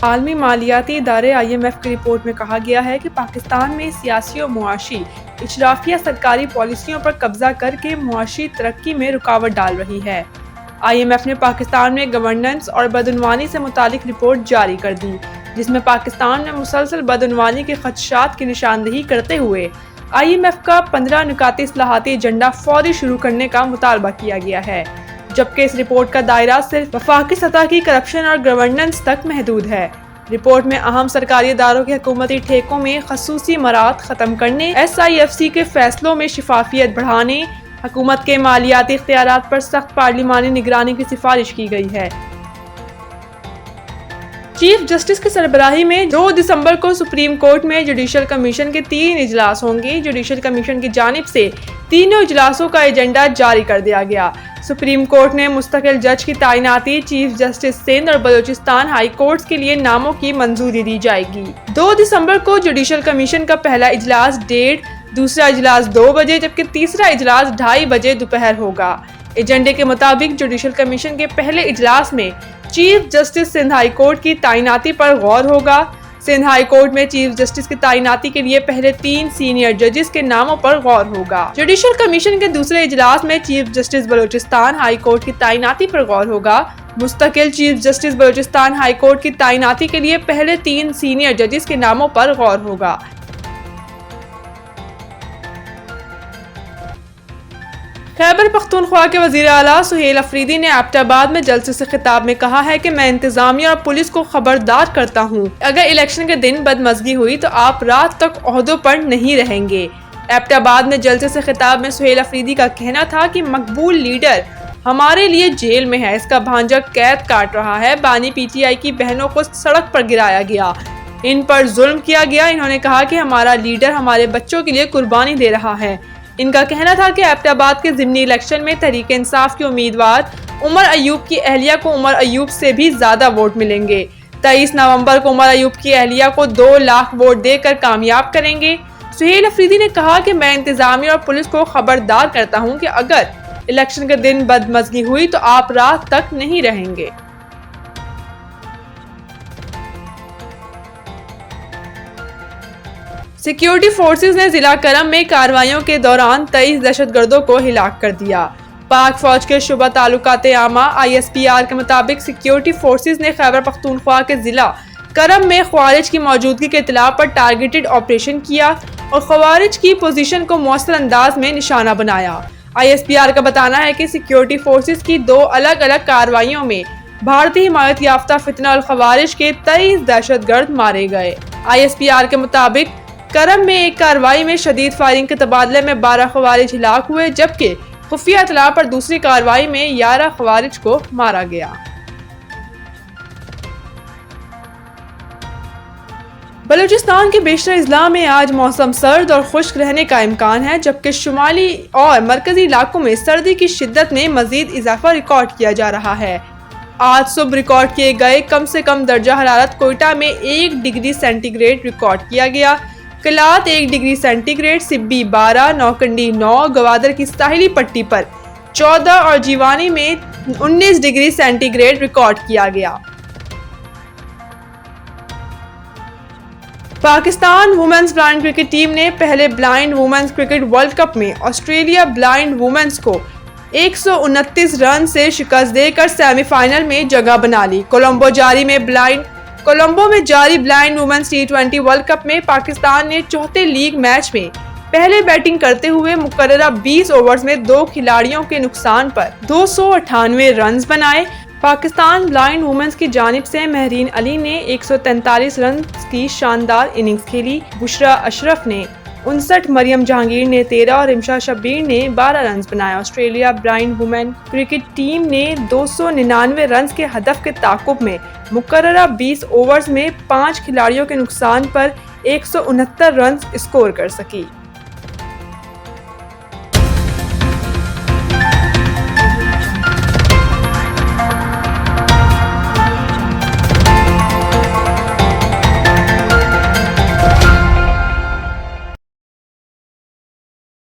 आलमी मालियाती इदारे IMF की रिपोर्ट में कहा गया है कि पाकिस्तान में सियासी और मुआशी इशराफिया सरकारी पॉलिसियों पर कब्जा करके मुआशी तरक्की में रुकावट डाल रही है। IMF ने पाकिस्तान में गवर्नेंस और बदउनवानी से मुतालिक रिपोर्ट जारी कर दी, जिसमें पाकिस्तान में मुसलसल बदउनवानी के खदशात की निशानदेही करते हुए IMF का 15 नुकाती इस्लाहाती एजेंडा फौरी शुरू करने का मुतालबा किया गया है, जबकि इस रिपोर्ट का दायरा सिर्फ वफाकी सतह की करप्शन और गवर्नेंस तक महदूद है। रिपोर्ट में अहम सरकारी इदारों के हुकूमती ठेकों में खसूसी मरात खत्म करने, SIFC के फैसलों में शिफाफियत बढ़ाने, हुकूमत के मालियाती इख्तियारात पर सख्त पार्लिमानी निगरानी की सिफारिश की गई है। चीफ जस्टिस की सरबराही में 2 दिसंबर को सुप्रीम कोर्ट में जुडिशल कमीशन के 3 इजलास होंगे। जुडिशल कमीशन की जानिब से तीनों इजलासों का एजेंडा जारी कर दिया गया। सुप्रीम कोर्ट ने मुस्तकिल जज की तैनाती चीफ जस्टिस सिंध और बलूचिस्तान हाई कोर्ट के लिए नामों की मंजूरी दी जाएगी। 2 दिसंबर को जुडिशल कमीशन का पहला इजलास 1:30, दूसरा इजलास 2 बजे जबकि तीसरा इजलास 2:30 बजे दोपहर होगा। एजेंडे के मुताबिक जुडिशल कमीशन के पहले इजलास में chief justice Sindh high court की तैनाती पर गौर होगा। सिंध हाई कोर्ट में चीफ जस्टिस की तैनाती के लिए पहले 3 सीनियर जजेस के नामों पर गौर होगा। जुडिशल कमीशन के दूसरे इजलास में chief justice Balochistan high court की तैनाती पर गौर होगा। मुस्तकिल chief justice Balochistan high court की तैनाती के लिए पहले 3 सीनियर जजेस के नामों पर गौर होगा। खैबर पख्तूनख्वा के वज़ीर आला सुहेल अफरीदी ने एबटाबाद में जलसे से खिताब में कहा है कि मैं इंतजामिया और पुलिस को खबरदार करता हूँ, अगर इलेक्शन के दिन बदमज़गी हुई तो आप रात तक ओहदों पर नहीं रहेंगे। एबटाबाद में जलसे से खिताब में सुहेल अफरीदी का कहना था कि मकबूल लीडर हमारे लिए जेल में है, इसका भांजा कैद काट रहा है। बानी PTI की बहनों को सड़क पर गिराया गया, इन पर जुल्म किया गया। इन्होंने कहा कि हमारा लीडर हमारे बच्चों के लिए कुर्बानी दे रहा है। इनका कहना था कि एबटाबाद के ज़िमनी इलेक्शन में तहरीक इंसाफ के उम्मीदवार उमर अयूब की अहलिया को उमर अयूब से भी ज्यादा वोट मिलेंगे। 23 नवंबर को उमर अयूब की अहलिया को 2 लाख वोट देकर कामयाब करेंगे। सुहेल अफरीदी ने कहा कि मैं इंतजामिया और पुलिस को खबरदार करता हूं कि अगर इलेक्शन के दिन बदमज़गी हुई तो आप रात तक नहीं रहेंगे। सिक्योरिटी फोर्सेस ने जिला करम में कार्रवाइयों के दौरान 23 दहशतगर्दों को हिलाक कर दिया। पाक फौज के शुबा तालुकात आमा ISPR के मुताबिक सिक्योरिटी फोर्सेस ने खैबर पख्तूनख्वा के जिला करम में ख्वारिज की मौजूदगी के इत्तला पर टारगेटेड ऑपरेशन किया और ख्वारिज की पोजीशन को मौसर अंदाज में निशाना बनाया। ISPR का बताना है कि सिक्योरिटी फोर्सेस की 2 अलग अलग कार्रवाइयों में भारतीय हिमायत याफ्ता फितना और ख्वारिज के 23 दहशतगर्द मारे गए। ISPR के मुताबिक करम में एक कार्रवाई में शदीद फायरिंग के तबादले में 12 ख्वारिज हिलाक हुए, जबकि खुफिया इत्तला पर दूसरी कार्रवाई में 11 ख्वारिज को मारा गया। बलूचिस्तान के बेशतर अजला में आज मौसम सर्द और खुश्क रहने का इम्कान है, जबकि शुमाली और मरकजी इलाकों में सर्दी की शिद्दत में मजीद इजाफा रिकॉर्ड किया जा रहा है। आज सुबह रिकॉर्ड किए गए कम से कम दर्जा हरारत कोयटा में 1 डिग्री सेंटीग्रेड रिकॉर्ड किया गया, कलात 1 डिग्री सेंटीग्रेड, सिब्बी 12, नौकंडी 9, गवादर की साहिली पट्टी पर 14 और जीवानी में 19 डिग्री सेंटीग्रेड रिकॉर्ड किया गया। Pakistan women's blind cricket team ने पहले blind women's cricket world cup में ऑस्ट्रेलिया ब्लाइंड वुमेन्स को 129 रन से शिकस्त देकर सेमीफाइनल में जगह बना ली। कोलंबो में जारी blind women's T20 world cup में पाकिस्तान ने चौथे लीग मैच में पहले बैटिंग करते हुए मुकर्ररा 20 ओवर्स में 2 खिलाड़ियों के नुकसान पर 298 रन बनाए। पाकिस्तान ब्लाइंड वुमेन्स की जानिब से महरीन अली ने 143 रन की शानदार इनिंग्स खेली। बुशरा अशरफ ने 59, मरियम जहांगीर ने 13 और इमशा शब्बीर ने 12 रन बनाए। Australia blind women cricket team ने 299 रन के हदफ के ताकुब में मुकर्ररा 20 ओवर्स में 5 खिलाड़ियों के नुकसान पर 169 रन स्कोर कर सकी।